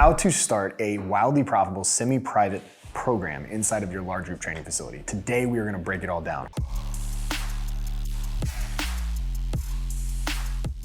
how to start a wildly profitable semi-private program inside of your large group training facility. Today, we are gonna break it all down.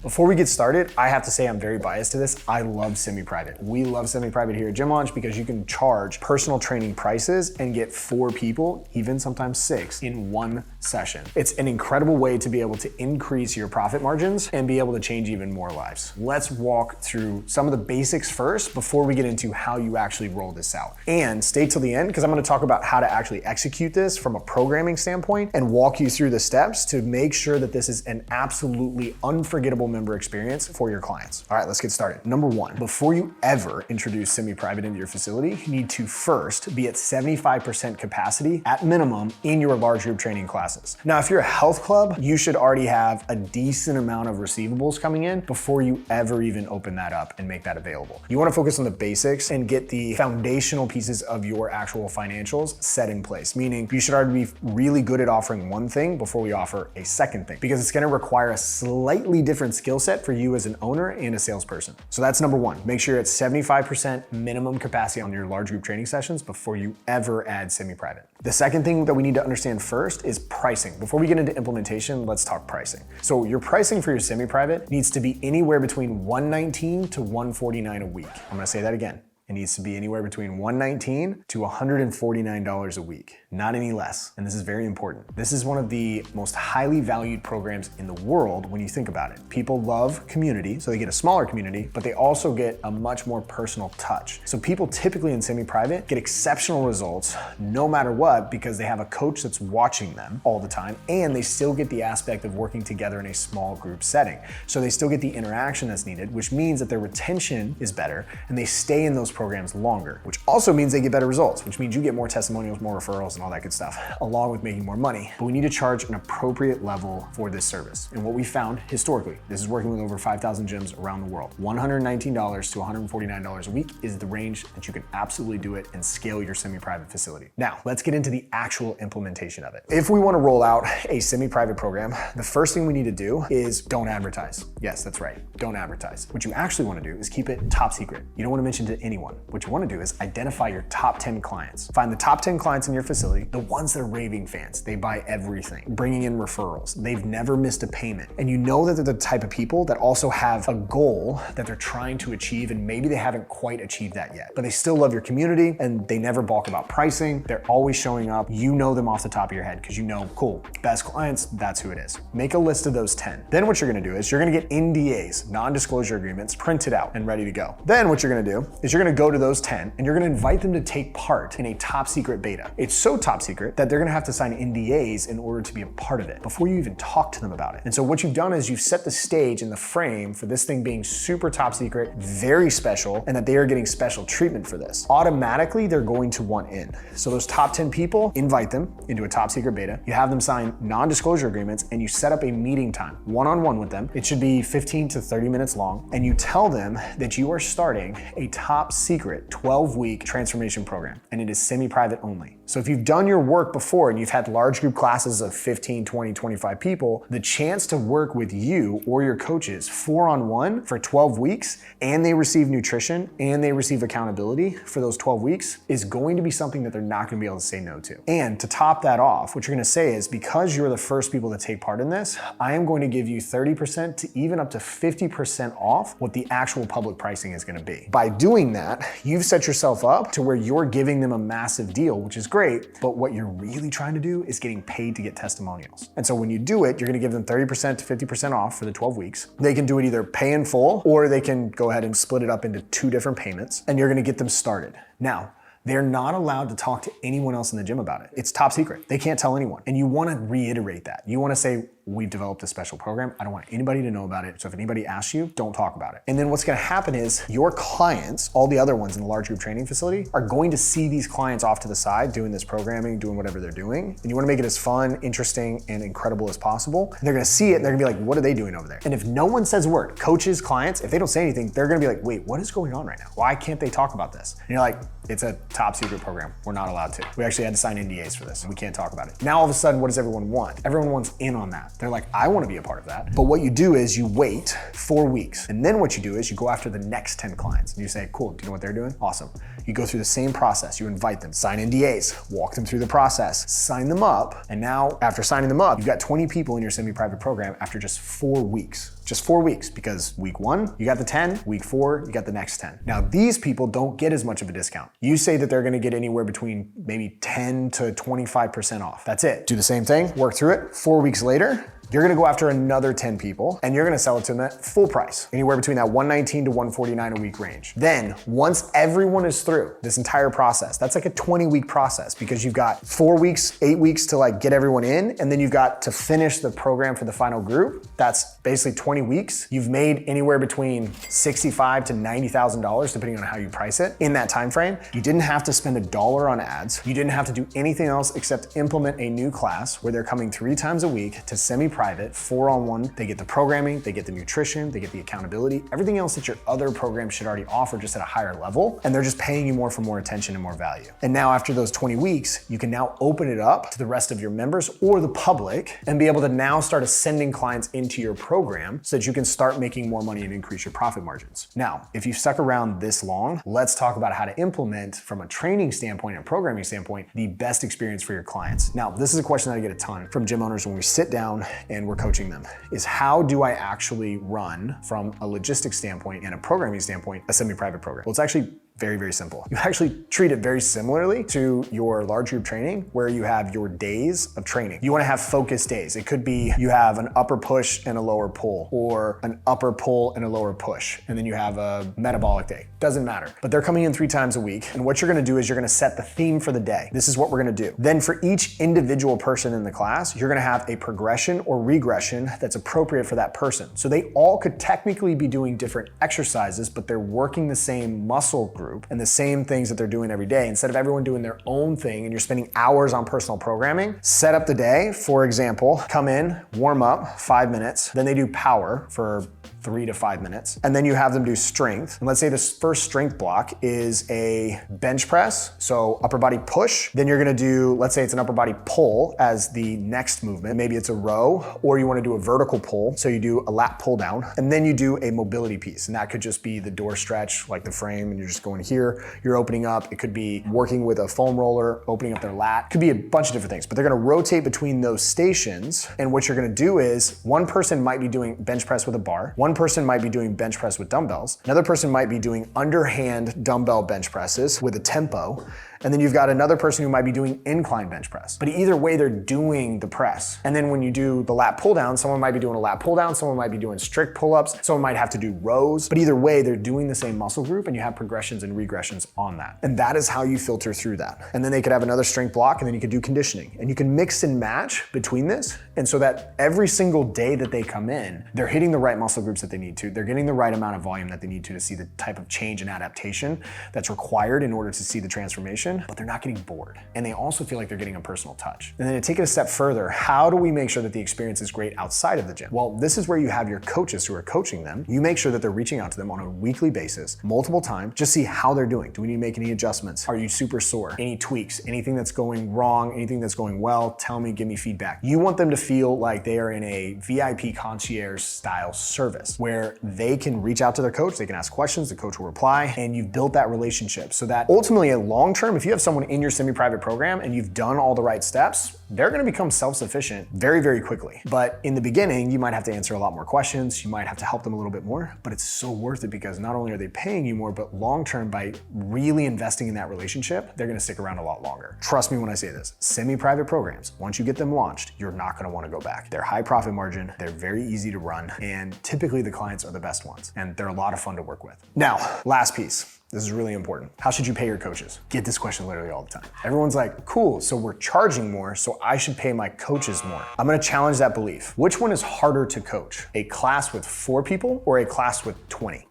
Before we get started, I have to say I'm very biased to this. I love semi-private. We love semi-private here at Gym Launch because you can charge personal training prices and get 4 people, even sometimes 6, in one session. It's an incredible way to be able to increase your profit margins and be able to change even more lives. Let's walk through some of the basics first before we get into how you actually roll this out. And stay till the end because I'm gonna talk about how to actually execute this from a programming standpoint and walk you through the steps to make sure that this is an absolutely unforgettable member experience for your clients. All right, let's get started. Number 1, before you ever introduce semi-private into your facility, you need to first be at 75% capacity at minimum in your large group training classes. Now, if you're a health club, you should already have a decent amount of receivables coming in before you ever even open that up and make that available. You wanna focus on the basics and get the foundational pieces of your actual financials set in place, meaning you should already be really good at offering one thing before we offer a second thing, because it's gonna require a slightly different skill set for you as an owner and a salesperson. So that's number 1. Make sure you're at 75% minimum capacity on your large group training sessions before you ever add semi-private. The second thing that we need to understand first is pricing. Before we get into implementation, let's talk pricing. So your pricing for your semi-private needs to be anywhere between $119 to $149 a week. I'm gonna say that again. It needs to be anywhere between $119 to $149 a week, not any less. And this is very important. This is one of the most highly valued programs in the world when you think about it. People love community, so they get a smaller community, but they also get a much more personal touch. So people typically in semi-private get exceptional results no matter what because they have a coach that's watching them all the time, and they still get the aspect of working together in a small group setting. So they still get the interaction that's needed, which means that their retention is better and they stay in those programs longer, which also means they get better results, which means you get more testimonials, more referrals, and all that good stuff, along with making more money. But we need to charge an appropriate level for this service. And what we found historically, this is working with over 5,000 gyms around the world, $119 to $149 a week is the range that you can absolutely do it and scale your semi-private facility. Now, let's get into the actual implementation of it. If we want to roll out a semi-private program, the first thing we need to do is don't advertise. Yes, that's right, don't advertise. What you actually want to do is keep it top secret. You don't want to mention to anyone. What you want to do is identify your top 10 clients. Find the top 10 clients in your facility, the ones that are raving fans. They buy everything, bringing in referrals. They've never missed a payment. And you know that they're the type of people that also have a goal that they're trying to achieve, and maybe they haven't quite achieved that yet, but they still love your community and they never balk about pricing. They're always showing up. You know them off the top of your head because you know, cool, best clients, that's who it is. Make a list of those 10. Then what you're gonna do is you're gonna get NDAs, non-disclosure agreements, printed out and ready to go. Then what you're gonna do is you're gonna go to those 10 and you're gonna invite them to take part in a top secret beta. It's so top secret that they're gonna have to sign NDAs in order to be a part of it before you even talk to them about it. And so what you've done is you've set the stage and the frame for this thing being super top secret, very special, and that they are getting special treatment for this. Automatically, they're going to want in. So those top 10 people, invite them into a top secret beta. You have them sign non-disclosure agreements and you set up a meeting time, one-on-one with them. It should be 15 to 30 minutes long. And you tell them that you are starting a top secret 12-week transformation program, and it is semi-private only. So if you've done your work before and you've had large group classes of 15, 20, 25 people, the chance to work with you or your coaches 4-on-1 for 12 weeks, and they receive nutrition and they receive accountability for those 12 weeks is going to be something that they're not gonna be able to say no to. And to top that off, what you're gonna say is, because you're the first people to take part in this, I am going to give you 30% to even up to 50% off what the actual public pricing is gonna be. By doing that, you've set yourself up to where you're giving them a massive deal, which is great, but what you're really trying to do is getting paid to get testimonials. And so when you do it, you're gonna give them 30% to 50% off for the 12 weeks. They can do it either pay in full, or they can go ahead and split it up into 2 different payments, and you're gonna get them started. Now, they're not allowed to talk to anyone else in the gym about it. It's top secret. They can't tell anyone. And you wanna reiterate that. You wanna say, we've developed a special program. I don't want anybody to know about it. So if anybody asks you, don't talk about it. And then what's gonna happen is your clients, all the other ones in the large group training facility, are going to see these clients off to the side doing this programming, doing whatever they're doing. And you wanna make it as fun, interesting, and incredible as possible. And they're gonna see it and they're gonna be like, what are they doing over there? And if no one says a word, coaches, clients, if they don't say anything, they're gonna be like, wait, what is going on right now? Why can't they talk about this? And you're like, it's a top secret program. We're not allowed to. We actually had to sign NDAs for this. We can't talk about it. Now all of a sudden, what does everyone want? Everyone wants in on that. They're like, I wanna be a part of that. But what you do is you wait 4 weeks. And then what you do is you go after the next 10 clients. And you say, cool, do you know what they're doing? Awesome. You go through the same process. You invite them, sign NDAs, walk them through the process, sign them up. And now after signing them up, you've got 20 people in your semi-private program after just 4 weeks. Just 4 weeks, because week 1, you got the 10, week 4, you got the next 10. Now, these people don't get as much of a discount. You say that they're gonna get anywhere between maybe 10 to 25% off. That's it. Do the same thing, work through it. 4 weeks later, you're gonna go after another 10 people and you're gonna sell it to them at full price, anywhere between that $119 to $149 a week range. Then, once everyone is through this entire process, that's like a 20-week process because you've got 4 weeks, 8 weeks to like get everyone in, and then you've got to finish the program for the final group. That's basically 20 weeks. You've made anywhere between $65,000 to $90,000, depending on how you price it, in that time frame. You didn't have to spend $1 on ads. You didn't have to do anything else except implement a new class where they're coming 3 times a week to semi-private, 4-on-1. They get the programming, they get the nutrition, they get the accountability, everything else that your other program should already offer, just at a higher level. And they're just paying you more for more attention and more value. And now after those 20 weeks, you can now open it up to the rest of your members or the public and be able to now start ascending clients into your program so that you can start making more money and increase your profit margins. Now, if you've stuck around this long, let's talk about how to implement, from a training standpoint and programming standpoint, the best experience for your clients. Now, this is a question that I get a ton from gym owners when we sit down and we're coaching them, is how do I actually run, from a logistics standpoint and a programming standpoint, a semi-private program? Well, it's actually very, very simple. You actually treat it very similarly to your large group training, where you have your days of training. You wanna have focused days. It could be you have an upper push and a lower pull, or an upper pull and a lower push, and then you have a metabolic day. Doesn't matter. But they're coming in 3 times a week, and what you're gonna do is you're gonna set the theme for the day. This is what we're gonna do. Then for each individual person in the class, you're gonna have a progression or regression that's appropriate for that person. So they all could technically be doing different exercises, but they're working the same muscle group and the same things that they're doing every day. Instead of everyone doing their own thing and you're spending hours on personal programming, set up the day. For example, come in, warm up 5 minutes, then they do power for 3 to 5 minutes, and then you have them do strength. And let's say this first strength block is a bench press, so upper body push. Then you're gonna do, let's say it's an upper body pull as the next movement. Maybe it's a row, or you wanna do a vertical pull, so you do a lat pull down, and then you do a mobility piece. And that could just be the door stretch, like the frame, and you're just going here, you're opening up. It could be working with a foam roller, opening up their lat. It could be a bunch of different things, but they're gonna rotate between those stations. And what you're gonna do is, one person might be doing bench press with a bar, one person might be doing bench press with dumbbells, another person might be doing underhand dumbbell bench presses with a tempo, and then you've got another person who might be doing incline bench press. But either way, they're doing the press. And then when you do the lat pull down, someone might be doing a lat pull down, someone might be doing strict pull-ups, someone might have to do rows, but either way, they're doing the same muscle group, and you have progressions and regressions on that. And that is how you filter through that. And then they could have another strength block, and then you could do conditioning. And you can mix and match between this, and so that every single day that they come in, they're hitting the right muscle groups that they need to, they're getting the right amount of volume that they need to see the type of change and adaptation that's required in order to see the transformation, but they're not getting bored. And they also feel like they're getting a personal touch. And then to take it a step further, how do we make sure that the experience is great outside of the gym? Well, this is where you have your coaches who are coaching them. You make sure that they're reaching out to them on a weekly basis, multiple times, just see how they're doing. Do we need to make any adjustments? Are you super sore? Any tweaks? Anything that's going wrong? Anything that's going well? Tell me, give me feedback. You want them to feel like they are in a VIP concierge style service where they can reach out to their coach, they can ask questions, the coach will reply, and you've built that relationship so that ultimately in long term, if you have someone in your semi-private program and you've done all the right steps, they're gonna become self-sufficient very, very quickly. But in the beginning, you might have to answer a lot more questions, you might have to help them a little bit more, but it's so worth it because not only are they paying you more, but long-term, by really investing in that relationship, they're gonna stick around a lot longer. Trust me when I say this, semi-private programs, once you get them launched, you're not gonna wanna go back. They're high profit margin, they're very easy to run, and typically the clients are the best ones, and they're a lot of fun to work with. Now, last piece. This is really important. How should you pay your coaches? Get this question literally all the time. Everyone's like, cool, so we're charging more, so I should pay my coaches more. I'm gonna challenge that belief. Which one is harder to coach? A class with 4 people or a class with 20?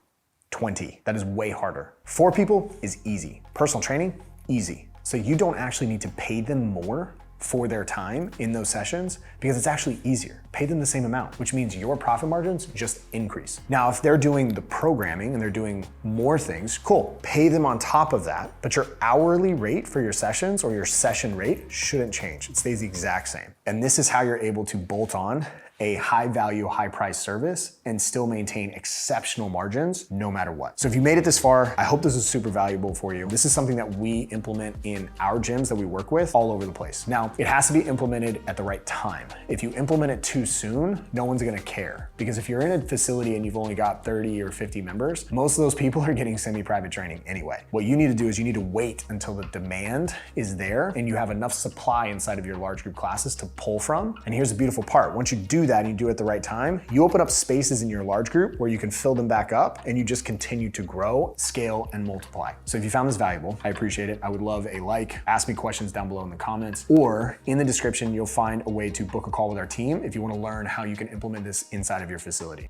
20, that is way harder. 4 people is easy. Personal training, easy. So you don't actually need to pay them more for their time in those sessions because it's actually easier. Pay them the same amount, which means your profit margins just increase. Now, if they're doing the programming and they're doing more things, cool, pay them on top of that, but your hourly rate for your sessions or your session rate shouldn't change. It stays the exact same. And this is how you're able to bolt on a high value, high price service and still maintain exceptional margins no matter what. So if you made it this far, I hope this is super valuable for you. This is something that we implement in our gyms that we work with all over the place. Now, it has to be implemented at the right time. If you implement it too soon, no one's gonna care. Because if you're in a facility and you've only got 30 or 50 members, most of those people are getting semi-private training anyway. What you need to do is you need to wait until the demand is there and you have enough supply inside of your large group classes to pull from. And here's the beautiful part. Once you do that and you do it at the right time, you open up spaces in your large group where you can fill them back up and you just continue to grow, scale, and multiply. So if you found this valuable, I appreciate it. I would love a like, ask me questions down below in the comments, or in the description, you'll find a way to book a call with our team if you want to learn how you can implement this inside of your facility.